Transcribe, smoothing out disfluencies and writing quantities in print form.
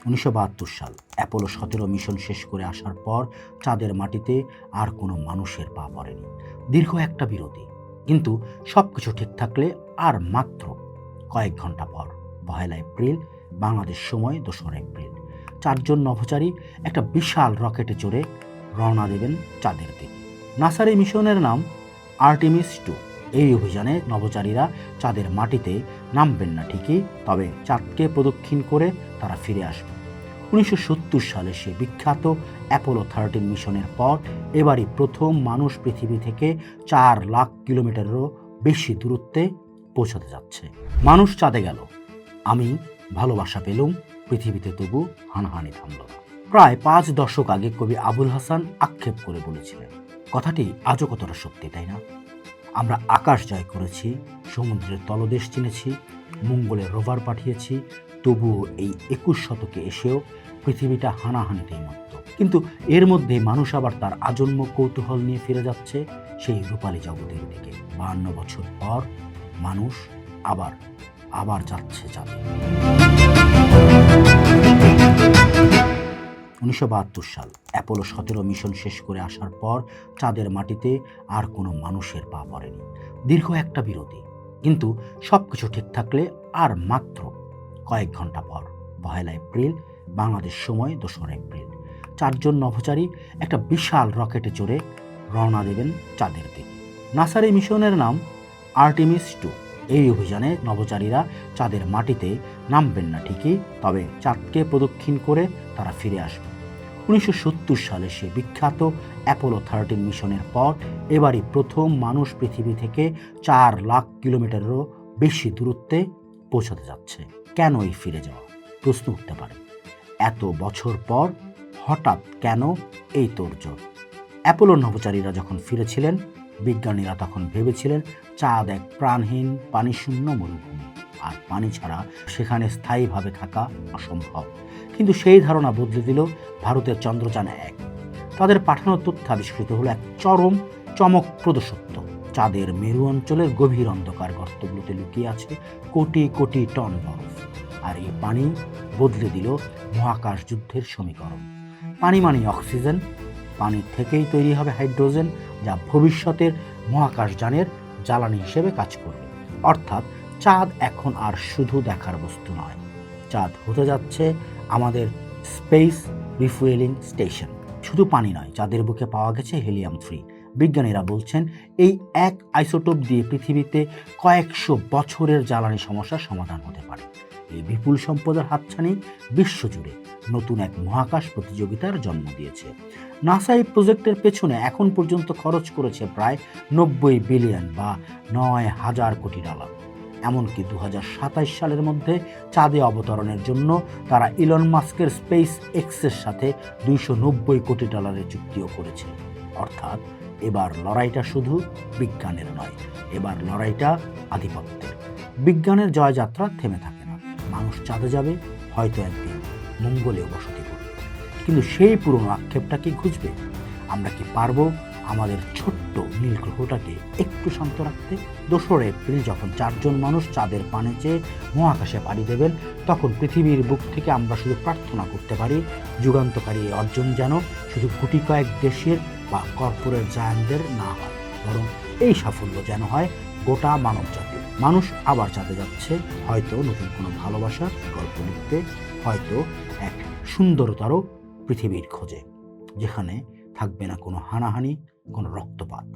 1972 সাল Apollo 17 mission শেষ করে আসার পর চাঁদের মাটিতে আর কোনো মানুষের পা পড়েনি। দীর্ঘ একটা বিরতি, কিন্তু সবকিছু ঠিক থাকলে আর মাত্র কয়েক ঘন্টা পর 1 এপ্রিল বাংলাদেশ সময় 2 এপ্রিল 4 জন নভোচারী একটা বিশাল রকেটে চড়ে রওনা দেবেন চাঁদের দিকে। নাসার এই মিশনের নাম আর্টেমিস 2। এই অভিযানে নভোচারীরা চাঁদের মাটিতে নামবেন না ঠিকই, তবে চাঁদকে প্রদক্ষিণ করে তারা ফিরে আসবে। 1970 সালে সে বিখ্যাত অ্যাপোলো 13 মিশনের পর এবারই প্রথম মানুষ পৃথিবী থেকে 4 লাখ কিলোমিটারেরও বেশি দূরত্বে পৌঁছাতে যাচ্ছে। মানুষ চাঁদে গেল, আমি ভালোবাসা পেলুম পৃথিবীতে, তবু হানাহানি থামল না। প্রায় 5 দশক আগে কবি আবুল হাসান আক্ষেপ করে বলেছিলেন, কথাটি আজও কতটা সত্যি, তাই না? আমরা আকাশ জয় করেছি, সমুদ্রের তলদেশ চিনেছি, মঙ্গলে রোভার পাঠিয়েছি, তবুও এই 21 শতকে এসেও পৃথিবীটা হানাহানিতেই মত্ত। কিন্তু এর মধ্যে মানুষ আবার তার আজন্ম কৌতূহল নিয়ে ফিরে যাচ্ছে সেই রূপালী জগতের দিকে। 52 বছর পর মানুষ আবার যাচ্ছে চাঁদে। 1972 সাল অ্যাপোলো 17 মিশন শেষ করে আসার পর চাঁদের মাটিতে আর কোনো মানুষের পা পড়েনি। দীর্ঘ একটা বিরতি, কিন্তু সবকিছু ঠিক থাকলে আর মাত্র কয়েক ঘন্টা পর 1 এপ্রিল বাংলাদেশ সময় 2 এপ্রিল 4 জন নভোচারী একটা বিশাল রকেটে চড়ে রওনা দেবেন চাঁদের দিকে। নাসার এই মিশনের নাম আর্টেমিস 2। এই অভিযানে নভোচারীরা চাঁদের মাটিতে নামবেন না ঠিকই, তবে চাঁদকে প্রদক্ষিণ করে তারা ফিরে আসবে। 1970 সালে সে বিখ্যাত অ্যাপোলো 13 মিশনের পর এবারই প্রথম মানুষ পৃথিবী থেকে 4 লাখ কিলোমিটারেরও বেশি দূরত্বে পৌঁছাতে যাচ্ছে। কেন এই ফিরে যাওয়া? প্রশ্ন উঠতে পারে। এত বছর পর হঠাৎ কেন এই তোড়জোড়? অ্যাপোলোর নভোচারীরা যখন ফিরেছিলেন, বিজ্ঞানীরা তখন ভেবেছিলেন চাঁদ এক প্রাণহীন পানিশূন্য মরুভূমি, আর পানি ছাড়া সেখানে স্থায়ীভাবে থাকা অসম্ভব। কিন্তু সেই ধারণা বদলে দিল ভারতের চন্দ্রযান-1। তাদের পাঠানো তথ্য আবিষ্কৃত হলো এক চরম চমকপ্রদ সত্য। চাঁদের মেরু অঞ্চলের গভীর অন্ধকার গর্তগুলোতে লুকিয়ে আছে কোটি কোটি টন বরফ, আর এই পানি বদলে দিল মহাকাশ যুদ্ধের সমীকরণ। পানি মানে অক্সিজেন, পানি থেকেই তৈরি হবে হাইড্রোজেন, যা ভবিষ্যতের মহাকাশযানের জ্বালানি হিসেবে কাজ করবে। অর্থাৎ চাঁদ এখন আর শুধু দেখার বস্তু নয়, চাঁদ হতে যাচ্ছে আমাদের স্পেস রিফুয়েলিং স্টেশন। শুধু পানি নয়, চাঁদের বুকে পাওয়া গেছে হিলিয়াম-3। বিজ্ঞানীরা বলছেন এই এক আইসোটোপ দিয়ে পৃথিবীতে কয়েকশো বছরের জ্বালানি সমস্যার সমাধান হতে পারে। এই বিপুল সম্পদের হাতছানি বিশ্বজুড়ে নতুন এক মহাকাশ প্রতিযোগিতার জন্ম দিয়েছে। নাসা এই প্রজেক্টের পেছনে এখন পর্যন্ত খরচ করেছে প্রায় 90 বিলিয়ন বা 9,000 কোটি ডলার। এমনকি 2027 সালের মধ্যে চাঁদে অবতরণের জন্য তারা ইলন মাস্কের স্পেস এক্সের সাথে 290 কোটি ডলারের চুক্তিও করেছে। অর্থাৎ এবার লড়াইটা শুধু বিজ্ঞানের নয়, এবার লড়াইটা আধিপত্যের। বিজ্ঞানের জয়যাত্রা থেমে থাকে না। মানুষ চাঁদে যাবে, হয়তো একদিন মঙ্গলেও বসতি করবে, কিন্তু সেই পুরনো আক্ষেপটা কি ঘুচবে? আমরা কি পারবো আমাদের ছোট্ট নীল গ্রহটাকে একটু শান্ত রাখতে? 2 এপ্রিল যখন 4 জন মানুষ চাঁদের পানে চেয়ে মহাকাশে পাড়ি দেবেন, তখন পৃথিবীর বুক থেকে আমরা শুধু প্রার্থনা করতে পারি যুগান্তকারী এই অর্জন যেন শুধু গুটি কয়েক দেশের বা কর্পোরেট জায়ান্টদের না হয়, বরং এই সাফল্য যেন হয় গোটা মানব জাতির। মানুষ আবার চাঁদে যাচ্ছে, হয়তো নতুন কোনো ভালোবাসার গল্প লিখতে, হয়তো এক সুন্দরতর পৃথিবীর খোঁজে, যেখানে থাকবে না কোনো হানাহানি, কোনো রক্তপাত।